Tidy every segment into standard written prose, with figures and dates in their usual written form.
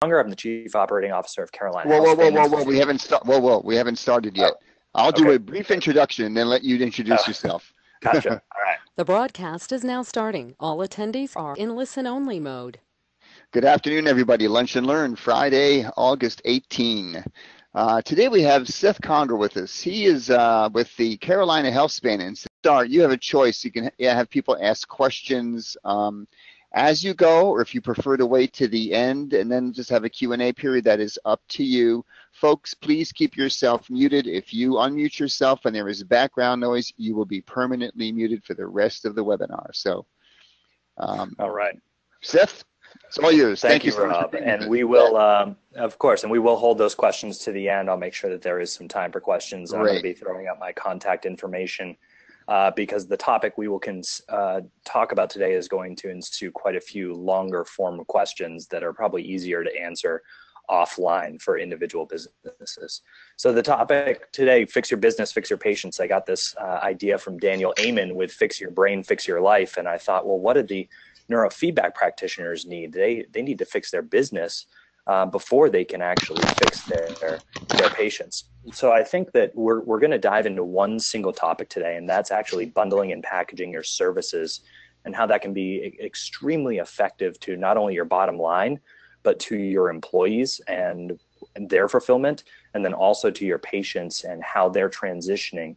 Conger. I'm the Chief Operating Officer of Carolina Whoa, Health whoa, whoa, Span whoa, whoa. Institute. We haven't started yet. Oh, I'll do okay. a brief introduction and then let you introduce yourself. Gotcha. All right. The broadcast is now starting. All attendees are in listen-only mode. Good afternoon, everybody. Lunch and Learn, Friday, August 18. Today we have Seth Conger with us. He is with the Carolina Health Span Institute. You have a choice. You can have people ask questions as you go, or if you prefer to wait to the end and then just have a Q&A period, that is up to you. Folks, please keep yourself muted. If you unmute yourself and there is background noise, you will be permanently muted for the rest of the webinar. So, All right. Seth, it's all yours. Thank you, so much. Rob. And we will, of course, and we will hold those questions to the end. I'll make sure that there is some time for questions. And I'm going to be throwing up my contact information because the topic we will talk about today is going to ensue quite a few longer form questions that are probably easier to answer offline for individual businesses. So the topic today, fix your business, fix your patients. I got this idea from Daniel Amen with fix your brain, fix your life. And I thought, well, what did the neurofeedback practitioners need? They need to fix their business before they can actually fix their patients. So I think that we're going to dive into one single topic today, and that's actually bundling and packaging your services and how that can be extremely effective to not only your bottom line, but to your employees and their fulfillment, and then also to your patients and how they're transitioning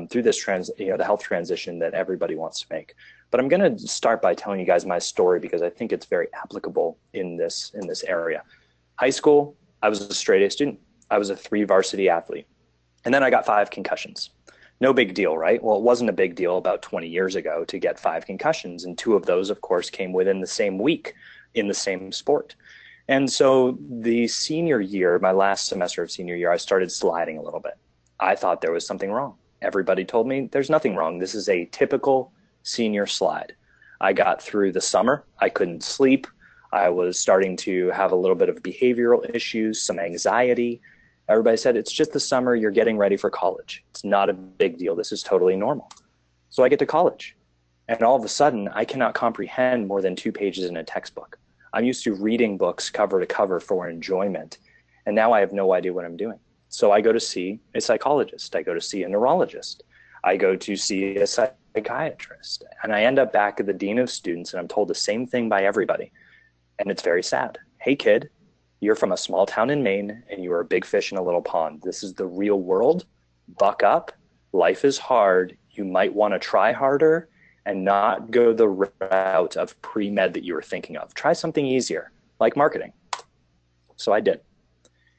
through this the health transition that everybody wants to make. But I'm going to start by telling you guys my story because I think it's very applicable in this area. High school, I was a straight A student. I was a 3 varsity athlete. And then I got 5 concussions. No big deal, right? Well, it wasn't a big deal about 20 years ago to get 5 concussions. And 2 of those, of course, came within the same week in the same sport. And so the senior year, my last semester of senior year, I started sliding a little bit. I thought there was something wrong. Everybody told me there's nothing wrong. This is a typical senior slide. I got through the summer. I couldn't sleep. I was starting to have a little bit of behavioral issues, some anxiety. Everybody said, it's just the summer. You're getting ready for college. It's not a big deal. This is totally normal. So I get to college. And all of a sudden, I cannot comprehend more than 2 pages in a textbook. I'm used to reading books cover to cover for enjoyment. And now I have no idea what I'm doing. So I go to see a psychologist. I go to see a neurologist. I go to see a psychiatrist. And I end up back at the dean of students, and I'm told the same thing by everybody. And it's very sad. Hey, kid, you're from a small town in Maine, and you are a big fish in a little pond. This is the real world. Buck up. Life is hard. You might want to try harder and not go the route of pre-med that you were thinking of. Try something easier, like marketing. So I did.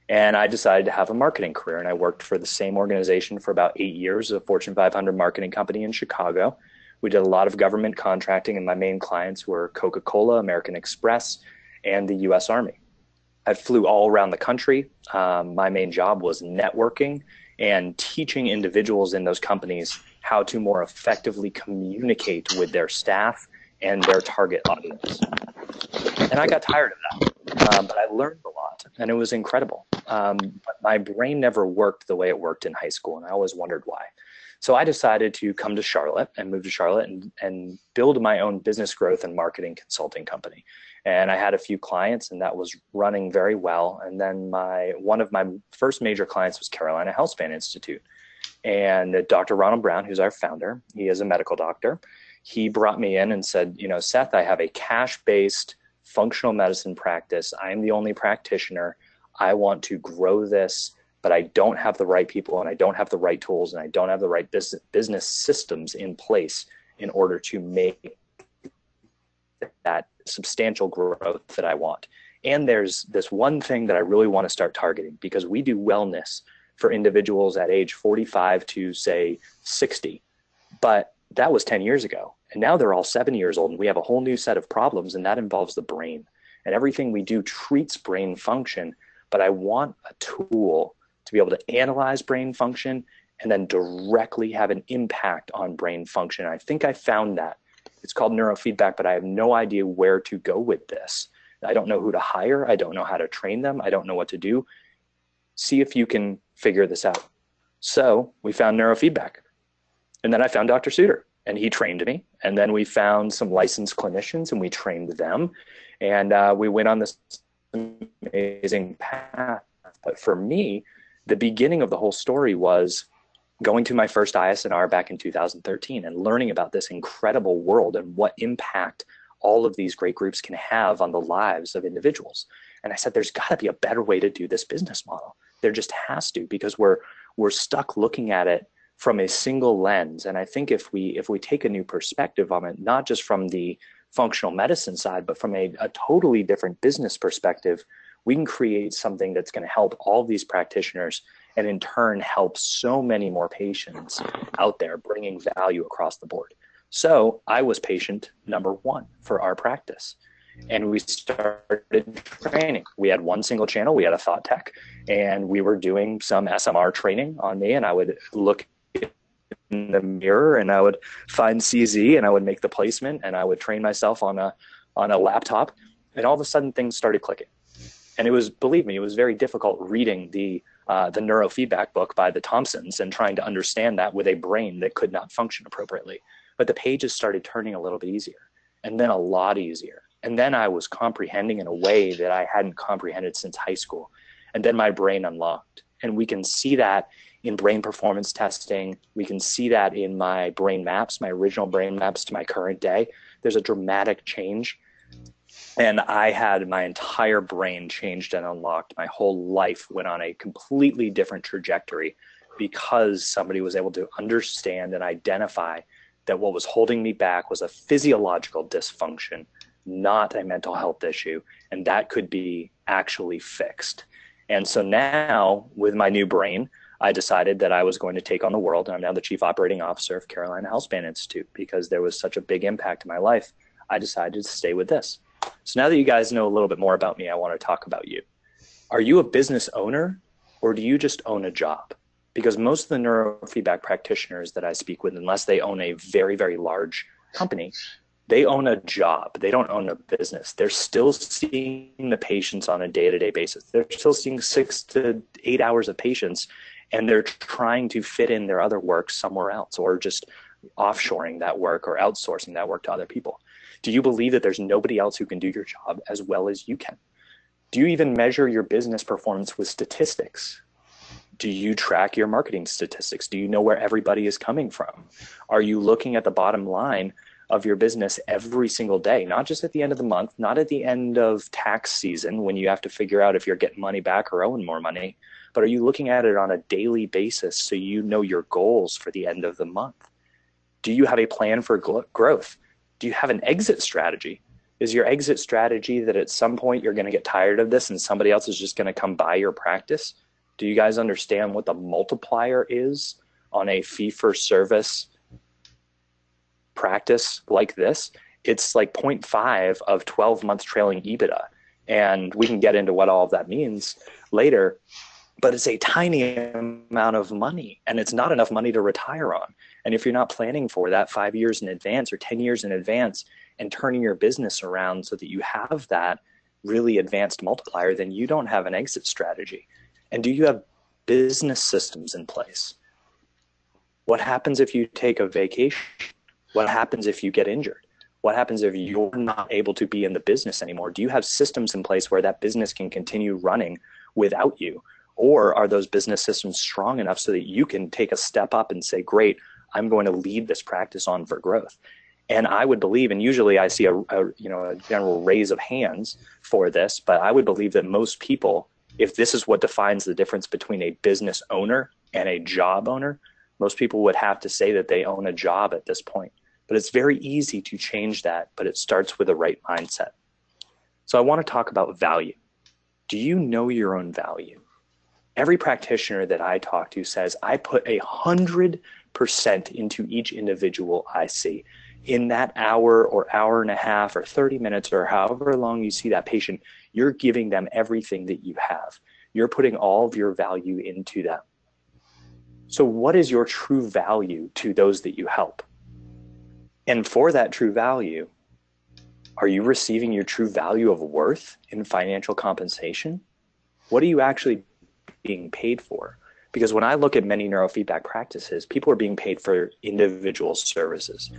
And I decided to have a marketing career, and I worked for the same organization for about 8 years, a Fortune 500 marketing company in Chicago. We did a lot of government contracting, and my main clients were Coca-Cola, American Express, and the U.S. Army. I flew all around the country. My main job was networking and teaching individuals in those companies how to more effectively communicate with their staff and their target audience. And I got tired of that, but I learned a lot, and it was incredible. But my brain never worked the way it worked in high school, and I always wondered why. So I decided to come to Charlotte and move to Charlotte and build my own business growth and marketing consulting company. And I had a few clients, and that was running very well. And then one of my first major clients was Carolina Health Span Institute. And Dr. Ronald Brown, who's our founder, he is a medical doctor. He brought me in and said, Seth, I have a cash-based functional medicine practice. I am the only practitioner. I want to grow this, but I don't have the right people, and I don't have the right tools, and I don't have the right business systems in place in order to make that substantial growth that I want. And there's this one thing that I really want to start targeting, because we do wellness for individuals at age 45 to say 60. But that was 10 years ago. And now they're all 7 years old, and we have a whole new set of problems, and that involves the brain. And everything we do treats brain function, but I want a tool to be able to analyze brain function and then directly have an impact on brain function. I think I found that. It's called neurofeedback, but I have no idea where to go with this. I don't know who to hire. I don't know how to train them. I don't know what to do. See if you can figure this out. So we found neurofeedback. And then I found Dr. Suter, and he trained me. And then we found some licensed clinicians, and we trained them. And we went on this amazing path. But for me, the beginning of the whole story was going to my first ISNR back in 2013 and learning about this incredible world and what impact all of these great groups can have on the lives of individuals. And I said, there's got to be a better way to do this business model. There just has to, because we're stuck looking at it from a single lens. And I think if we take a new perspective on it, not just from the functional medicine side, but from a totally different business perspective, we can create something that's going to help all these practitioners and in turn help so many more patients out there, bringing value across the board. So I was patient number one for our practice. And we started training. We had one single channel. We had a thought tech, and we were doing some SMR training on me. And I would look in the mirror and I would find CZ and I would make the placement and I would train myself on a laptop. And all of a sudden things started clicking. And it was, believe me, it was very difficult reading the neurofeedback book by the Thompsons and trying to understand that with a brain that could not function appropriately. But the pages started turning a little bit easier, and then a lot easier. And then I was comprehending in a way that I hadn't comprehended since high school. And then my brain unlocked. And we can see that in brain performance testing. We can see that in my brain maps, my original brain maps to my current day. There's a dramatic change. And I had my entire brain changed and unlocked. My whole life went on a completely different trajectory because somebody was able to understand and identify that what was holding me back was a physiological dysfunction, not a mental health issue, and that could be actually fixed. And so now, with my new brain, I decided that I was going to take on the world, and I'm now the Chief Operating Officer of Carolina Healthspan Institute. Because there was such a big impact in my life, I decided to stay with this. So now that you guys know a little bit more about me, I want to talk about you. Are you a business owner, or do you just own a job? Because most of the neurofeedback practitioners that I speak with, unless they own a very, very large company, they own a job. They don't own a business. They're still seeing the patients on a day-to-day basis. They're still seeing 6 to 8 hours of patients, and they're trying to fit in their other work somewhere else, or just offshoring that work or outsourcing that work to other people. Do you believe that there's nobody else who can do your job as well as you can? Do you even measure your business performance with statistics? Do you track your marketing statistics? Do you know where everybody is coming from? Are you looking at the bottom line of your business every single day, not just at the end of the month, not at the end of tax season when you have to figure out if you're getting money back or owing more money, but are you looking at it on a daily basis so you know your goals for the end of the month? Do you have a plan for growth? Do you have an exit strategy? Is your exit strategy that at some point you're going to get tired of this and somebody else is just going to come buy your practice? Do you guys understand what the multiplier is on a fee-for-service practice like this? It's like 0.5 of 12 months trailing EBITDA. And we can get into what all of that means later, but it's a tiny amount of money, and it's not enough money to retire on. And if you're not planning for that 5 years in advance or 10 years in advance and turning your business around so that you have that really advanced multiplier, then you don't have an exit strategy. And do you have business systems in place? What happens if you take a vacation? What happens if you get injured? What happens if you're not able to be in the business anymore? Do you have systems in place where that business can continue running without you? Or are those business systems strong enough so that you can take a step up and say, great, I'm going to lead this practice on for growth? And I would believe, and usually I see a general raise of hands for this, but I would believe that most people, if this is what defines the difference between a business owner and a job owner, most people would have to say that they own a job at this point. But it's very easy to change that, but it starts with the right mindset. So I want to talk about value. Do you know your own value? Every practitioner that I talk to says, I put 100% into each individual I see. In that hour or hour and a half or 30 minutes or however long you see that patient, you're giving them everything that you have. You're putting all of your value into them. So what is your true value to those that you help? And for that true value, are you receiving your true value of worth in financial compensation? What are you actually being paid for? Because when I look at many neurofeedback practices, people are being paid for individual services.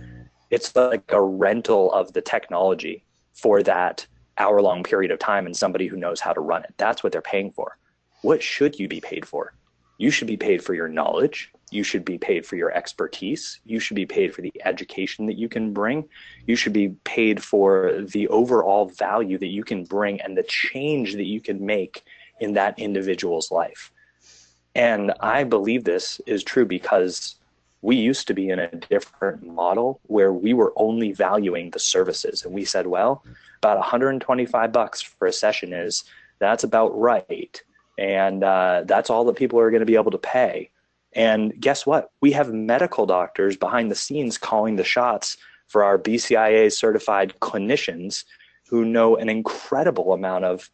It's like a rental of the technology for that hour-long period of time and somebody who knows how to run it. That's what they're paying for. What should you be paid for? You should be paid for your knowledge. You should be paid for your expertise. You should be paid for the education that you can bring. You should be paid for the overall value that you can bring and the change that you can make in that individual's life. And I believe this is true because we used to be in a different model where we were only valuing the services. And we said, well, about $125 for a session that's about right. And that's all that people are going to be able to pay. And guess what? We have medical doctors behind the scenes calling the shots for our BCIA certified clinicians who know an incredible amount of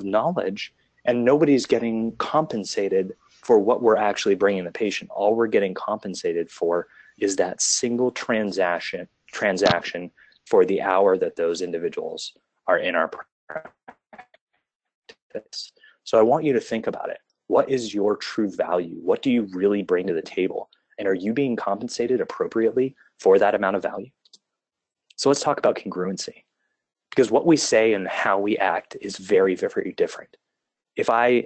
knowledge, and nobody's getting compensated for what we're actually bringing the patient. All we're getting compensated for is that single transaction for the hour that those individuals are in our practice. So I want you to think about it. What is your true value? What do you really bring to the table? And are you being compensated appropriately for that amount of value? So let's talk about congruency, because what we say and how we act is very, very different. If I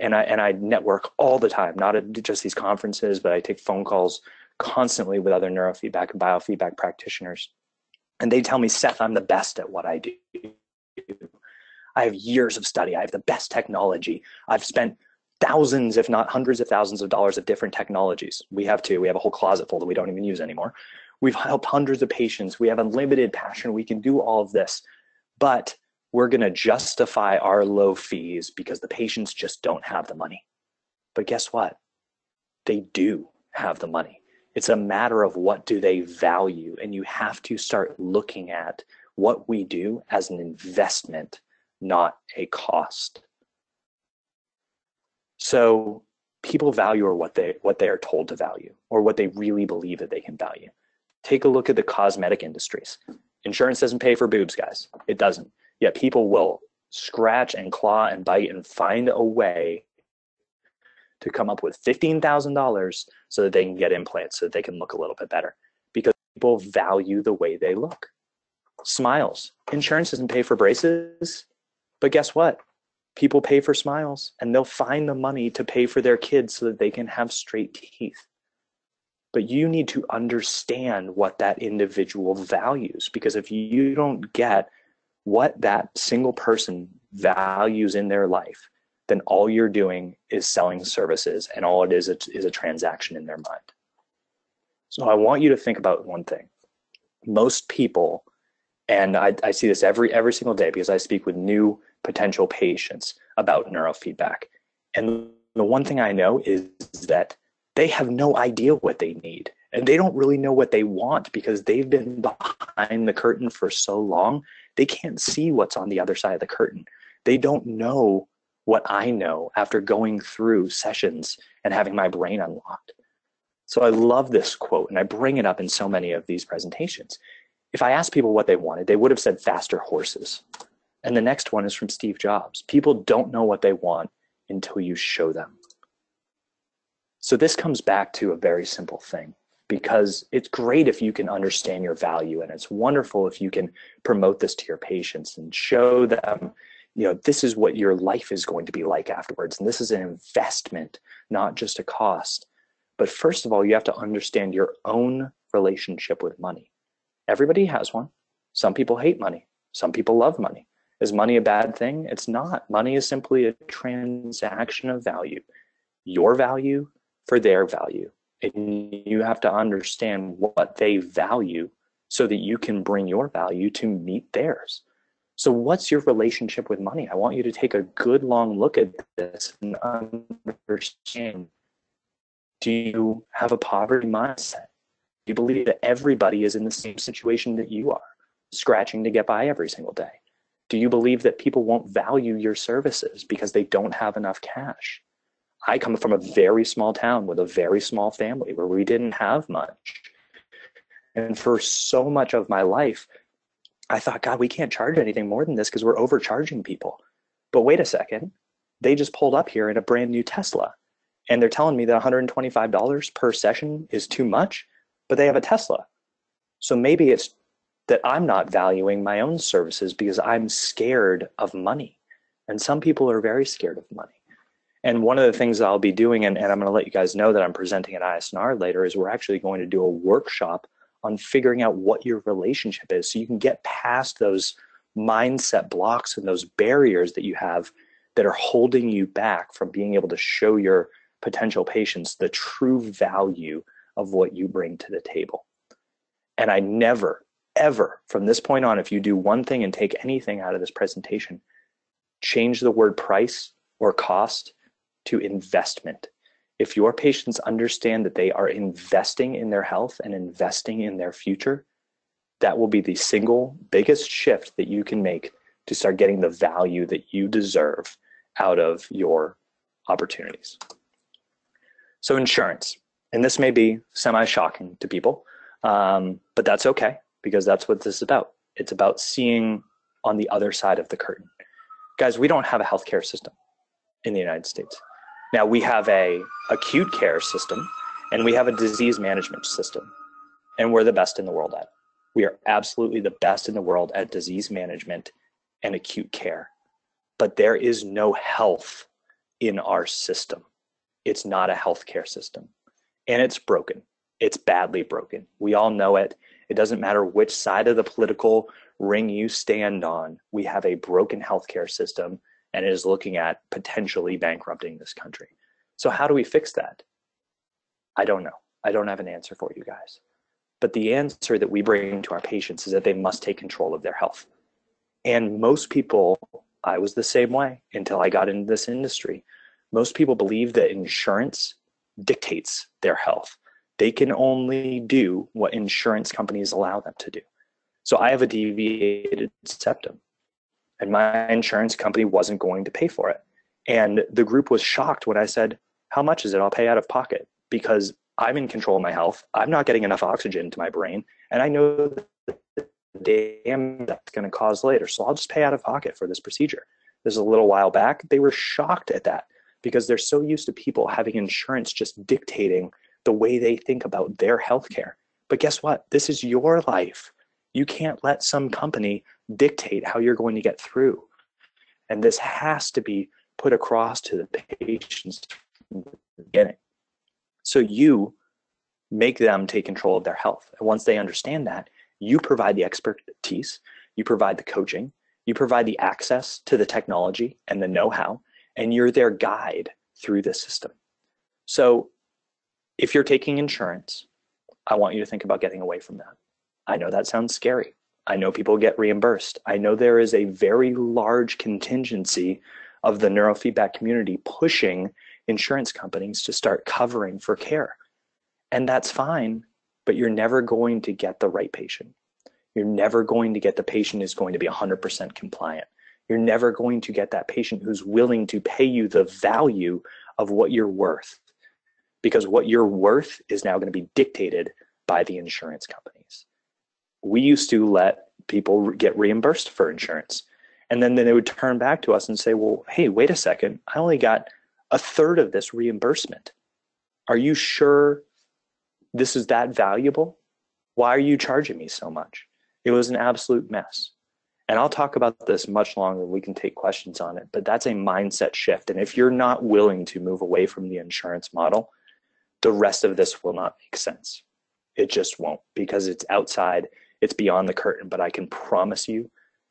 network all the time, not at just these conferences, but I take phone calls constantly with other neurofeedback and biofeedback practitioners. And they tell me, Seth, I'm the best at what I do. I have years of study. I have the best technology. I've spent thousands, if not hundreds of thousands of dollars of different technologies. We have two. We have a whole closet full that we don't even use anymore. We've helped hundreds of patients. We have unlimited passion. We can do all of this. But we're going to justify our low fees because the patients just don't have the money. But guess what? They do have the money. It's a matter of what do they value. And you have to start looking at what we do as an investment, not a cost. So people value or what they are told to value, or what they really believe that they can value. Take a look at the cosmetic industries. Insurance doesn't pay for boobs, guys. It doesn't. Yet people will scratch and claw and bite and find a way to come up with $15,000 so that they can get implants, so that they can look a little bit better, because people value the way they look. Smiles. Insurance doesn't pay for braces, but guess what? People pay for smiles, and they'll find the money to pay for their kids so that they can have straight teeth. But you need to understand what that individual values, because if you don't get what that single person values in their life, then all you're doing is selling services, and all it is a transaction in their mind. So I want you to think about one thing. Most people, and I see this every single day because I speak with new potential patients about neurofeedback. And the one thing I know is that they have no idea what they need, and they don't really know what they want because they've been behind the curtain for so long. They can't see what's on the other side of the curtain. They don't know what I know after going through sessions and having my brain unlocked. So I love this quote, and I bring it up in so many of these presentations. If I asked people what they wanted, they would have said faster horses. And the next one is from Steve Jobs. People don't know what they want until you show them. So this comes back to a very simple thing, because it's great if you can understand your value, and it's wonderful if you can promote this to your patients and show them, this is what your life is going to be like afterwards. And this is an investment, not just a cost. But first of all, you have to understand your own relationship with money. Everybody has one. Some people hate money. Some people love money. Is money a bad thing? It's not. Money is simply a transaction of value. Your value for their value. And you have to understand what they value so that you can bring your value to meet theirs. So what's your relationship with money? I want you to take a good long look at this and understand. Do you have a poverty mindset? Do you believe that everybody is in the same situation that you are, scratching to get by every single day? Do you believe that people won't value your services because they don't have enough cash? I come from a very small town with a very small family where we didn't have much. And for so much of my life, I thought, God, we can't charge anything more than this because we're overcharging people. But wait a second, they just pulled up here in a brand new Tesla, and they're telling me that $125 per session is too much, but they have a Tesla. So maybe it's that I'm not valuing my own services because I'm scared of money. And some people are very scared of money. And one of the things I'll be doing, and I'm going to let you guys know that I'm presenting at ISNR later, is we're actually going to do a workshop on figuring out what your relationship is so you can get past those mindset blocks and those barriers that you have that are holding you back from being able to show your potential patients the true value of what you bring to the table. And I never, ever, from this point on, if you do one thing and take anything out of this presentation, change the word price or cost to investment. If your patients understand that they are investing in their health and investing in their future, that will be the single biggest shift that you can make to start getting the value that you deserve out of your opportunities. So insurance, and this may be semi-shocking to people, but that's okay, because that's what this is about. It's about seeing on the other side of the curtain. Guys, we don't have a healthcare system in the United States. Now, we have a acute care system, and we have a disease management system, and we're the best in the world at it. We are absolutely the best in the world at disease management and acute care. But there is no health in our system. It's not a healthcare system. And it's broken. It's badly broken. We all know it. It doesn't matter which side of the political ring you stand on. We have a broken healthcare system, and it is looking at potentially bankrupting this country. So how do we fix that? I don't know. I don't have an answer for you guys. But the answer that we bring to our patients is that they must take control of their health. And most people, I was the same way until I got into this industry. Most people believe that insurance dictates their health. They can only do what insurance companies allow them to do. So I have a deviated septum, and my insurance company wasn't going to pay for it. And the group was shocked when I said, how much is it? I'll pay out of pocket, because I'm in control of my health. I'm not getting enough oxygen to my brain, and I know the damage that's going to cause later. So I'll just pay out of pocket for this procedure. This is a little while back. They were shocked at that because they're so used to people having insurance just dictating the way they think about their healthcare. But guess what? This is your life. You can't let some company dictate how you're going to get through. And this has to be put across to the patients from the beginning. So you make them take control of their health. And once they understand that, you provide the expertise, you provide the coaching, you provide the access to the technology and the know-how, and you're their guide through the system. So if you're taking insurance, I want you to think about getting away from that. I know that sounds scary. I know people get reimbursed. I know there is a very large contingency of the neurofeedback community pushing insurance companies to start covering for care. And that's fine, but you're never going to get the right patient. You're never going to get the patient who's going to be 100% compliant. You're never going to get that patient who's willing to pay you the value of what you're worth, because what you're worth is now going to be dictated by the insurance companies. We used to let people get reimbursed for insurance, and then they would turn back to us and say, well, hey, wait a second, I only got a third of this reimbursement. Are you sure this is that valuable? Why are you charging me so much? It was an absolute mess. And I'll talk about this much longer. We can take questions on it, but that's a mindset shift. And if you're not willing to move away from the insurance model, the rest of this will not make sense. It just won't, because it's outside, it's beyond the curtain. But I can promise you,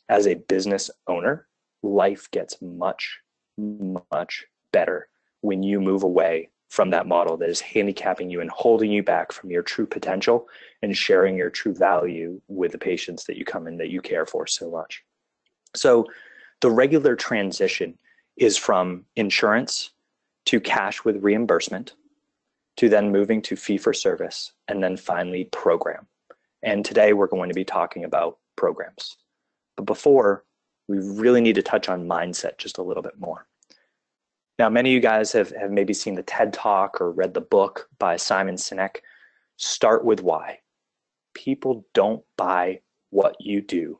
as a business owner, life gets much, much better when you move away from that model that is handicapping you and holding you back from your true potential and sharing your true value with the patients that you come in, that you care for so much. So the regular transition is from insurance to cash with reimbursement, to then moving to fee for service, and then finally program. And today we're going to be talking about programs. But before, we really need to touch on mindset just a little bit more. Now, many of you guys have maybe seen the TED Talk or read the book by Simon Sinek, Start with Why. People don't buy what you do.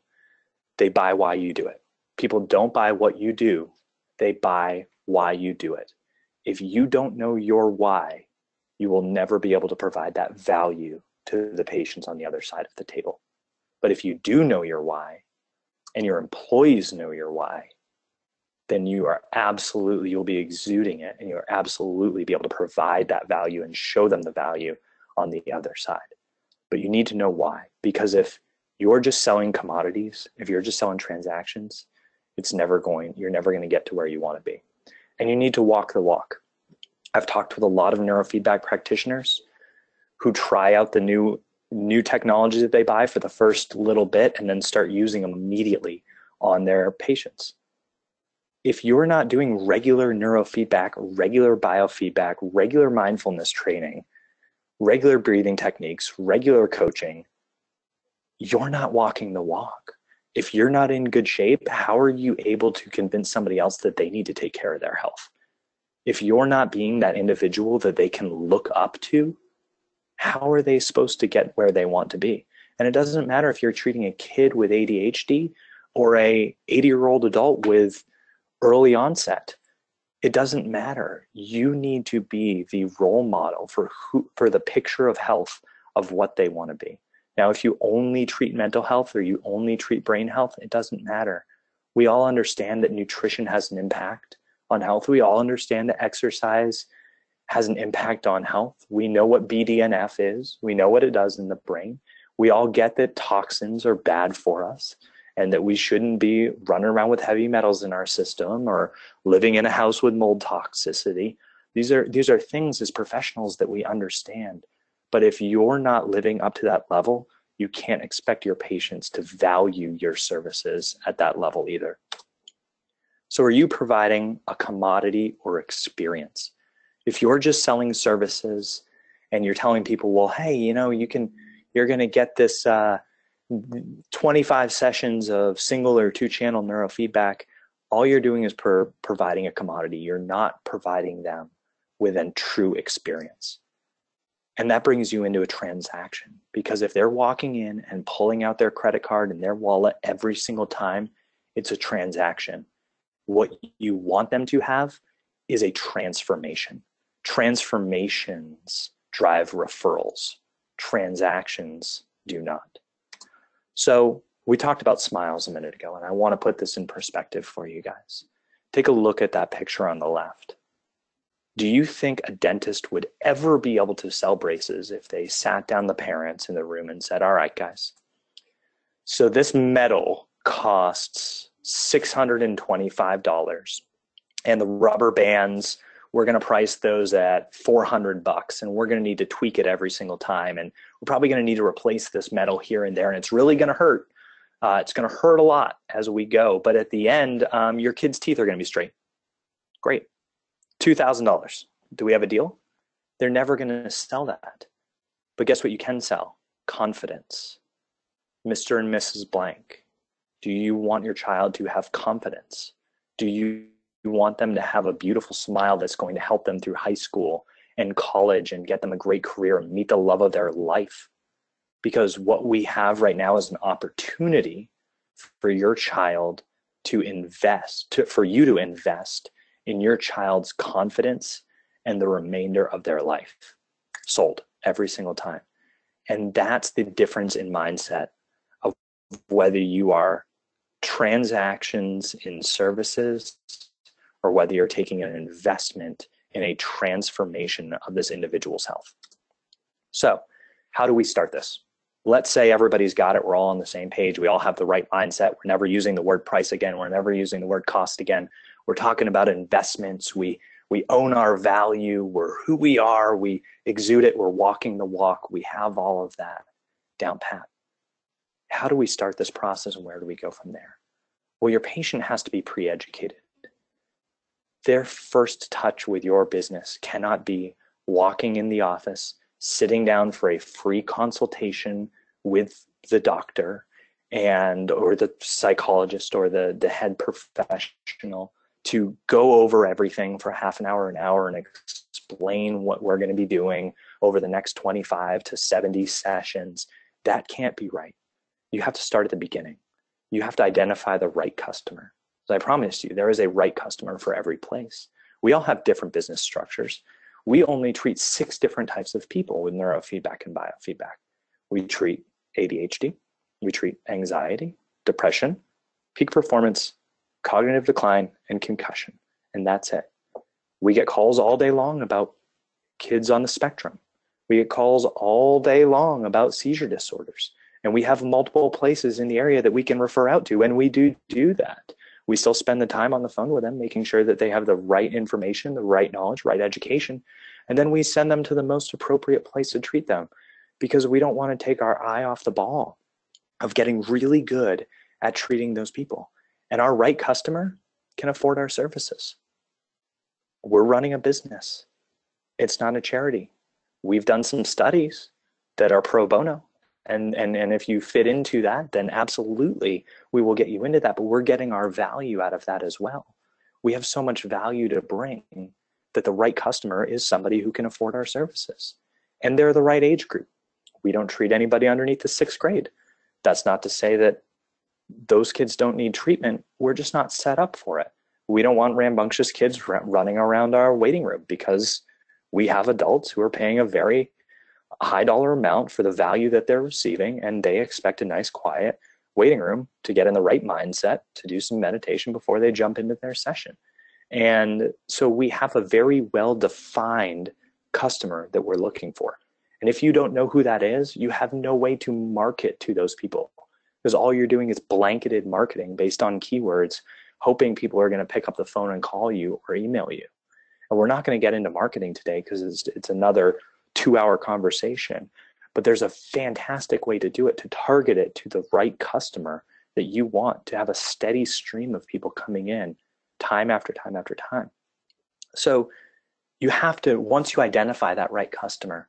They buy why you do it. People don't buy what you do. They buy why you do it. If you don't know your why, you will never be able to provide that value to the patients on the other side of the table. But if you do know your why and your employees know your why, then you'll be exuding it, and you'll absolutely be able to provide that value and show them the value on the other side. But you need to know why, because if you're just selling commodities, if you're just selling transactions, you're never going to get to where you want to be. And you need to walk the walk. I've talked with a lot of neurofeedback practitioners who try out the new technology that they buy for the first little bit and then start using them immediately on their patients. If you're not doing regular neurofeedback, regular biofeedback, regular mindfulness training, regular breathing techniques, regular coaching, you're not walking the walk. If you're not in good shape, how are you able to convince somebody else that they need to take care of their health? If you're not being that individual that they can look up to, how are they supposed to get where they want to be? And it doesn't matter if you're treating a kid with ADHD or a 80-year-old adult with early onset. It doesn't matter. You need to be the role model for the picture of health of what they want to be. Now, if you only treat mental health or you only treat brain health, it doesn't matter. We all understand that nutrition has an impact on health. We all understand that exercise has an impact on health. We know what BDNF is. We know what it does in the brain. We all get that toxins are bad for us and that we shouldn't be running around with heavy metals in our system or living in a house with mold toxicity. These are things as professionals that we understand. But if you're not living up to that level, you can't expect your patients to value your services at that level either. So are you providing a commodity or experience? If you're just selling services and you're telling people, well, hey, you're going to get this 25 sessions of single or 2-channel neurofeedback, all you're doing is providing a commodity. You're not providing them with a true experience. And that brings you into a transaction, because if they're walking in and pulling out their credit card and their wallet every single time, it's a transaction. What you want them to have is a transformation. Transformations drive referrals. Transactions do not. So we talked about smiles a minute ago, and I want to put this in perspective for you guys. Take a look at that picture on the left. Do you think a dentist would ever be able to sell braces if they sat down the parents in the room and said, all right, guys, so this metal costs $625, and the rubber bands, we're going to price those at $400, and we're going to need to tweak it every single time, and we're probably going to need to replace this metal here and there, and it's really going to hurt. It's going to hurt a lot as we go, but at the end, your kids' teeth are going to be straight. Great. $2,000. Do we have a deal? They're never going to sell that. But guess what you can sell? Confidence. Mr. and Mrs. Blank. Do you want your child to have confidence? Do you want them to have a beautiful smile that's going to help them through high school and college and get them a great career and meet the love of their life? Because what we have right now is an opportunity for your child to invest, for you to invest in your child's confidence and the remainder of their life. Sold every single time. And that's the difference in mindset of whether you are transactions in services or whether you're taking an investment in a transformation of this individual's health. So how do we start this? Let's say everybody's got it. We're all on the same page. We all have the right mindset. We're never using the word price again. We're never using the word cost again. We're talking about investments. We own our value. We're who we are. We exude it. We're walking the walk. We have all of that down pat. How do we start this process, and where do we go from there? Well, your patient has to be pre-educated. Their first touch with your business cannot be walking in the office, sitting down for a free consultation with the doctor or the psychologist or the head professional to go over everything for half an hour, and explain what we're going to be doing over the next 25 to 70 sessions. That can't be right. You have to start at the beginning. You have to identify the right customer. So I promise you, there is a right customer for every place. We all have different business structures. We only treat 6 different types of people with neurofeedback and biofeedback. We treat ADHD, We treat anxiety, depression, peak performance, cognitive decline, and concussion. And that's it. We get calls all day long about kids on the spectrum. We get calls all day long about seizure disorders. And we have multiple places in the area that we can refer out to. And we do that. We still spend the time on the phone with them, making sure that they have the right information, the right knowledge, right education. And then we send them to the most appropriate place to treat them, because we don't want to take our eye off the ball of getting really good at treating those people. And our right customer can afford our services. We're running a business. It's not a charity. We've done some studies that are pro bono. And if you fit into that, then absolutely we will get you into that. But we're getting our value out of that as well. We have so much value to bring that the right customer is somebody who can afford our services. And they're the right age group. We don't treat anybody underneath the 6th grade. That's not to say that those kids don't need treatment. We're just not set up for it. We don't want rambunctious kids running around our waiting room, because we have adults who are paying a very high dollar amount for the value that they're receiving, and they expect a nice, quiet waiting room to get in the right mindset to do some meditation before they jump into their session. And so we have a very well-defined customer that we're looking for. And if you don't know who that is, you have no way to market to those people, because all you're doing is blanketed marketing based on keywords, hoping people are going to pick up the phone and call you or email you. And we're not going to get into marketing today because it's another 2-hour conversation. But there's a fantastic way to do it, to target it to the right customer that you want, to have a steady stream of people coming in time after time after time. So you have to, once you identify that right customer,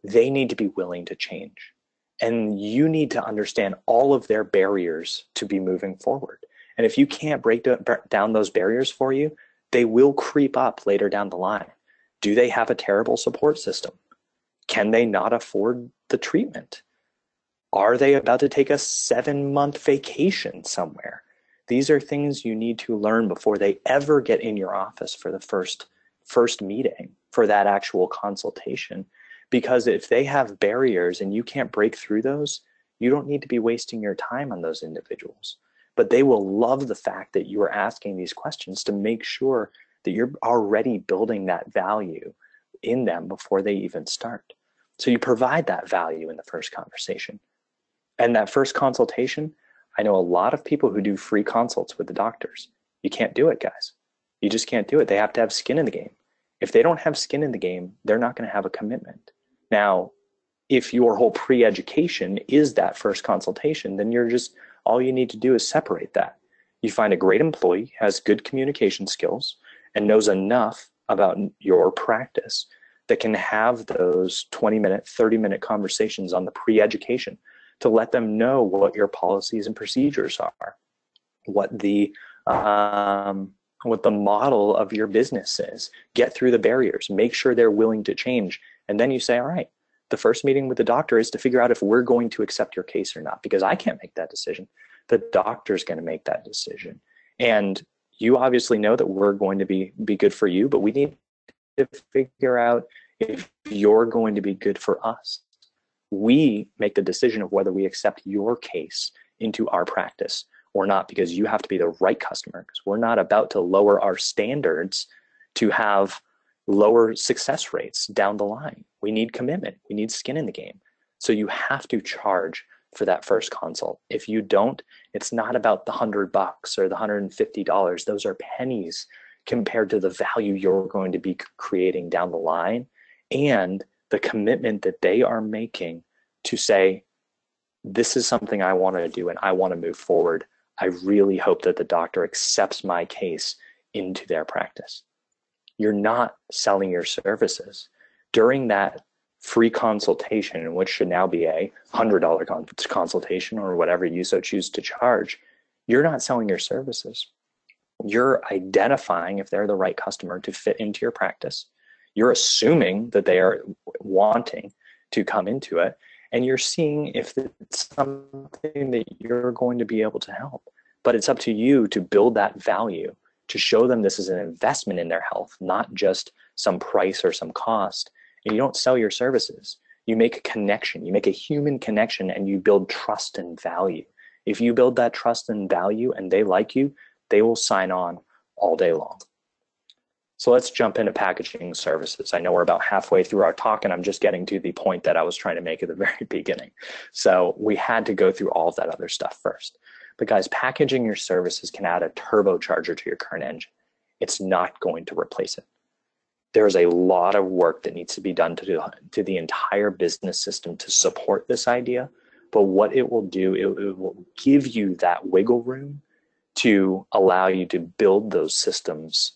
they need to be willing to change. And you need to understand all of their barriers to be moving forward. And if you can't break down those barriers for you, they will creep up later down the line. Do they have a terrible support system? Can they not afford the treatment? Are they about to take a 7-month vacation somewhere? These are things you need to learn before they ever get in your office for the first meeting, for that actual consultation. Because if they have barriers and you can't break through those, you don't need to be wasting your time on those individuals. But they will love the fact that you are asking these questions to make sure that you're already building that value in them before they even start. So you provide that value in the first conversation. And that first consultation, I know a lot of people who do free consults with the doctors. You can't do it, guys. You just can't do it. They have to have skin in the game. If they don't have skin in the game, they're not going to have a commitment. Now, if your whole pre-education is that first consultation, then all you need to do is separate that. You find a great employee, has good communication skills, and knows enough about your practice that can have those 20-minute, 30-minute conversations on the pre-education to let them know what your policies and procedures are, what the model of your business is. Get through the barriers, make sure they're willing to change, and then you say, all right, the first meeting with the doctor is to figure out if we're going to accept your case or not, because I can't make that decision. The doctor's going to make that decision. And you obviously know that we're going to be good for you, but we need to figure out if you're going to be good for us. We make the decision of whether we accept your case into our practice or not, because you have to be the right customer, because we're not about to lower our standards to have lower success rates down the line. We need commitment. We need skin in the game. So you have to charge for that first consult. If you don't, it's not about the $100 or the $150. Those are pennies compared to the value you're going to be creating down the line and the commitment that they are making to say, this is something I want to do and I want to move forward. I really hope that the doctor accepts my case into their practice. You're not selling your services. During that free consultation, which should now be a $100 consultation or whatever you so choose to charge, you're not selling your services. You're identifying if they're the right customer to fit into your practice. You're assuming that they are wanting to come into it, and you're seeing if it's something that you're going to be able to help. But it's up to you to build that value, to show them this is an investment in their health, not just some price or some cost. And you don't sell your services. You make a connection, you make a human connection, and you build trust and value. If you build that trust and value and they like you, they will sign on all day long. So let's jump into packaging services. I know we're about halfway through our talk, and I'm just getting to the point that I was trying to make at the very beginning. So we had to go through all of that other stuff first. But guys, packaging your services can add a turbocharger to your current engine. It's not going to replace it. There's a lot of work that needs to be done to the entire business system to support this idea. But what it will do, it will give you that wiggle room to allow you to build those systems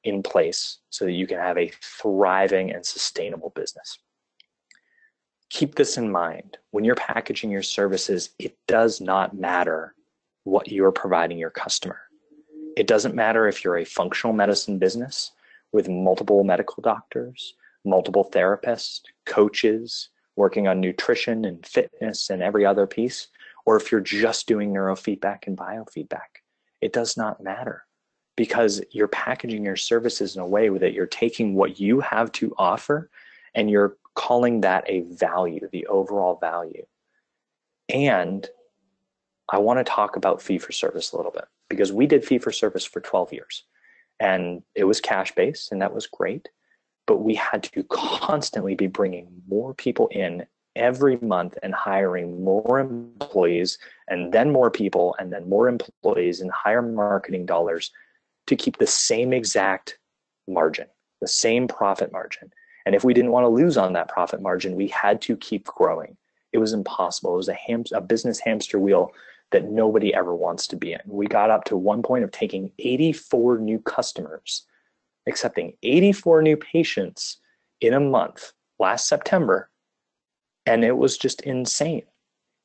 in place so that you can have a thriving and sustainable business. Keep this in mind. When you're packaging your services, it does not matter what you're providing your customer. It doesn't matter if you're a functional medicine business with multiple medical doctors, multiple therapists, coaches, working on nutrition and fitness and every other piece, or if you're just doing neurofeedback and biofeedback. It does not matter, because you're packaging your services in a way that you're taking what you have to offer and you're calling that a value, the overall value. And I want to talk about fee-for-service a little bit, because we did fee-for-service for 12 years. And it was cash-based, and that was great. But we had to constantly be bringing more people in every month and hiring more employees, and then more people, and then more employees, and higher marketing dollars to keep the same exact margin, the same profit margin. And if we didn't want to lose on that profit margin, we had to keep growing. It was impossible. It was a business hamster wheel that nobody ever wants to be in. We got up to one point of taking 84 new customers, accepting 84 new patients in a month last September. And it was just insane.